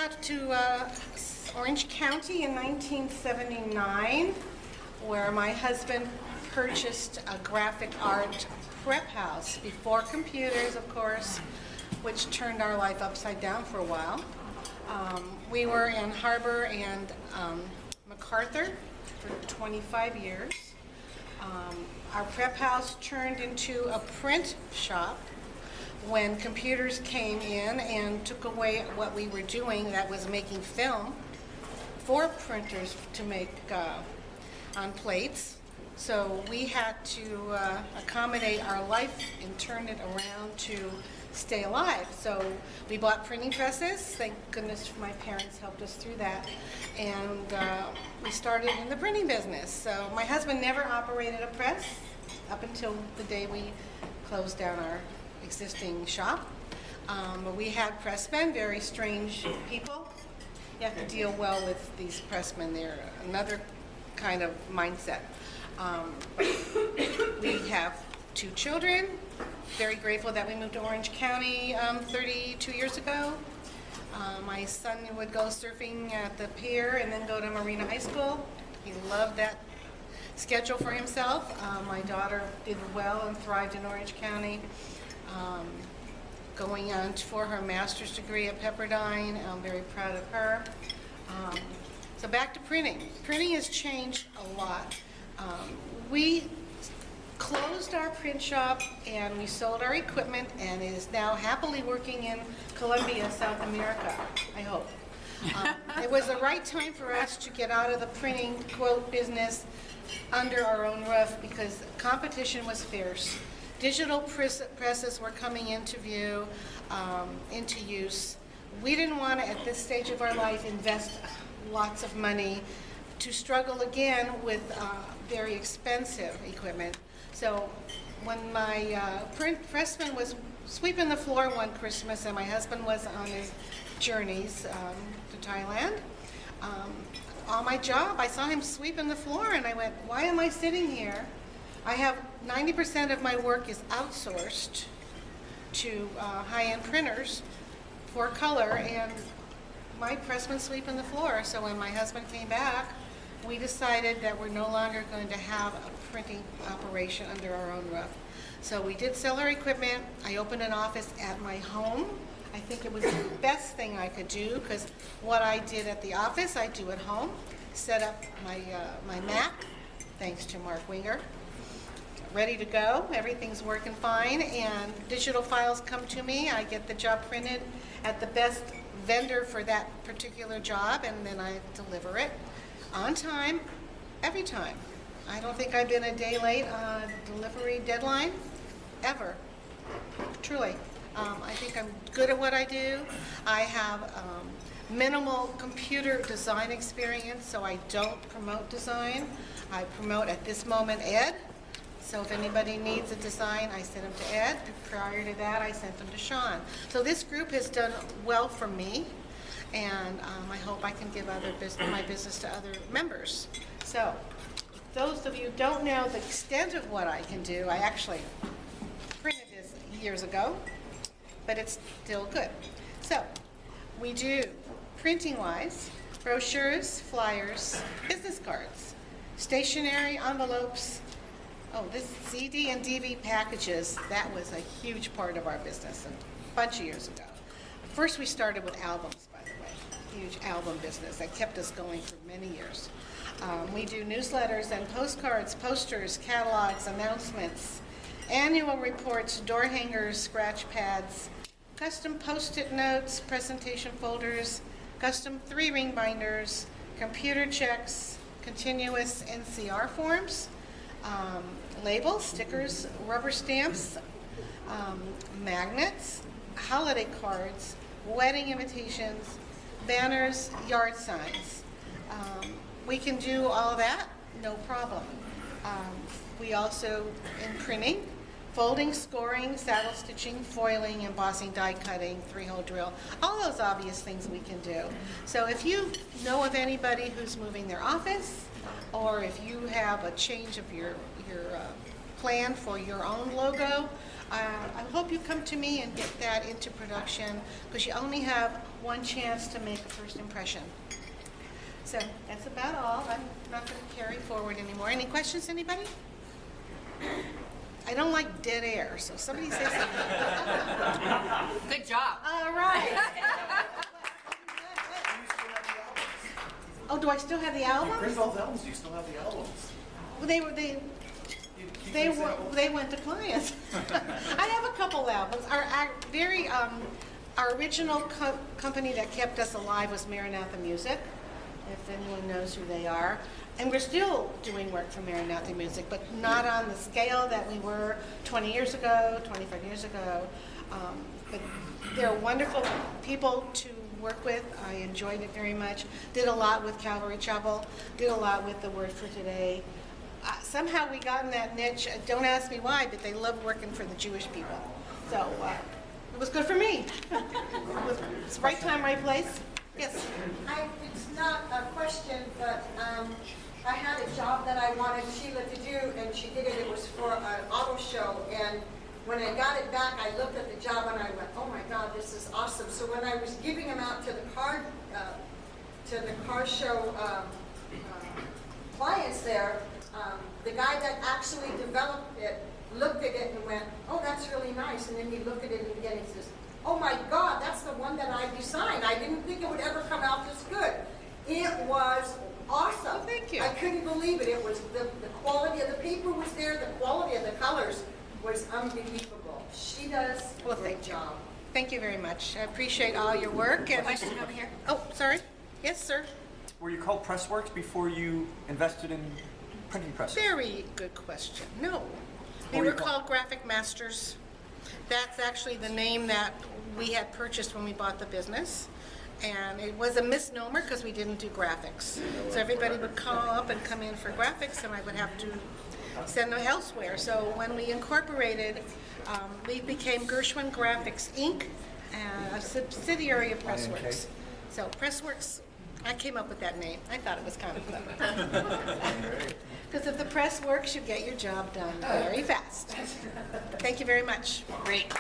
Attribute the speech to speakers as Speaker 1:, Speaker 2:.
Speaker 1: out to Orange County in 1979, where my husband purchased a graphic art prep house before computers, of course, which turned our life upside down for a while. We were in Harbor and MacArthur for 25 years. Our prep house turned into a print shop when computers came in and took away what we were doing, that was making film for printers to make on plates. So we had to accommodate our life and turn it around to stay alive. So we bought printing presses. Thank goodness my parents helped us through that. And we started in the printing business. So my husband never operated a press up until the day we closed down our existing shop. But we had pressmen, very strange people. You have to deal well with these pressmen. They're another kind of mindset. We have 2 children. Very grateful that we moved to Orange County 32 years ago. My son would go surfing at the pier and then go to Marina High School. He loved that schedule for himself. My daughter did well and thrived in Orange County. Going on for her master's degree at Pepperdine. I'm very proud of her. So back to printing. Printing has changed a lot. We closed our print shop and we sold our equipment, and it is now happily working in Colombia, South America, I hope. It was the right time for us to get out of the printing quote business under our own roof because competition was fierce. Digital presses were coming into view, into use. We didn't want to, at this stage of our life, invest lots of money to struggle again with very expensive equipment. So when my pressman was sweeping the floor one Christmas and my husband was on his journeys to Thailand, on my job I saw him sweeping the floor and I went, why am I sitting here? I have 90% of my work is outsourced to high-end printers for color, and my pressman sweeping the floor. So when my husband came back, we decided that we're no longer going to have a printing operation under our own roof. So we did sell our equipment. I opened an office at my home. I think it was the best thing I could do because what I did at the office, I do at home. Set up my Mac, thanks to Mark Winger. Ready to go. Everything's working fine, and digital files come to me. I get the job printed at the best vendor for that particular job, and then I deliver it on time, every time. I don't think I've been a day late on a delivery deadline, ever, truly. I think I'm good at what I do. I have minimal computer design experience, so I don't promote design. I promote, at this moment, Ed. So if anybody needs a design, I send them to Ed. Prior to that, I sent them to Sean. So this group has done well for me, and I hope I can give my business to other members. So those of you who don't know the extent of what I can do, I actually printed this years ago, but it's still good. So we do, printing-wise, brochures, flyers, business cards, stationery, envelopes. Oh, this CD and DVD packages, that was a huge part of our business a bunch of years ago. First we started with albums, by the way, huge album business that kept us going for many years. We do newsletters and postcards, posters, catalogs, announcements, annual reports, door hangers, scratch pads, custom post-it notes, presentation folders, custom 3-ring binders, computer checks, continuous NCR forms, labels, stickers, rubber stamps, magnets, holiday cards, wedding invitations, banners, yard signs. We can do all that, no problem. We also, in printing, folding, scoring, saddle stitching, foiling, embossing, die cutting, 3-hole drill, all those obvious things we can do. So if you know of anybody who's moving their office, or if you have a change of your plan for your own logo, I hope you come to me and get that into production, because you only have one chance to make a first impression. So that's about all. I'm not going to carry forward anymore. Any questions, anybody? I don't like dead air, so somebody say something.
Speaker 2: Good job.
Speaker 1: All right. Oh, do I still have the albums?
Speaker 3: Griswold's albums, do you still have the albums?
Speaker 1: Well, they went to clients. I have a couple albums. Our original company that kept us alive was Maranatha Music, if anyone knows who they are. And we're still doing work for Maranatha Music, but not on the scale that we were 20 years ago, 25 years ago. But they're wonderful people to work with. I enjoyed it very much. Did a lot with Calvary Chapel. Did a lot with the Word for Today. Somehow we got in that niche. Don't ask me why, but they love working for the Jewish people. So it was good for me. It's right time, right place. Yes.
Speaker 4: It's not a question, but I had a job that I wanted Sheila to do, and she did it. It was for an auto show, and when I got it back, I looked at the job and I went, "Oh my God, this is awesome!" So when I was giving them out to the car show clients there, the guy that actually developed it looked at it and went, "Oh, that's really nice." And then he looked at it again and he says, "Oh my God, that's the one that I designed. I didn't think it would ever come out this good." It was awesome.
Speaker 1: Oh, thank you.
Speaker 4: I couldn't believe it. It was the quality of the paper was there. The quality of the colors was unbelievable. She does a great job.
Speaker 1: Thank you very much. I appreciate all your work. And
Speaker 2: Question over here.
Speaker 1: oh, sorry. Yes, sir.
Speaker 5: Were you called Pressworks before you invested in printing presses?
Speaker 1: Very good question. No. They
Speaker 5: What were
Speaker 1: were
Speaker 5: you
Speaker 1: called Graphic Masters. That's actually the name that we had purchased when we bought the business. And it was a misnomer because we didn't do graphics. So everybody would call up and come in for graphics, and I would have to send them elsewhere. So when we incorporated, we became Gershwin Graphics, Inc., a subsidiary of Pressworks. So Pressworks, I came up with that name. I thought it was kind of clever. Because if the press works, you get your job done very fast. Thank you very much.
Speaker 2: Great.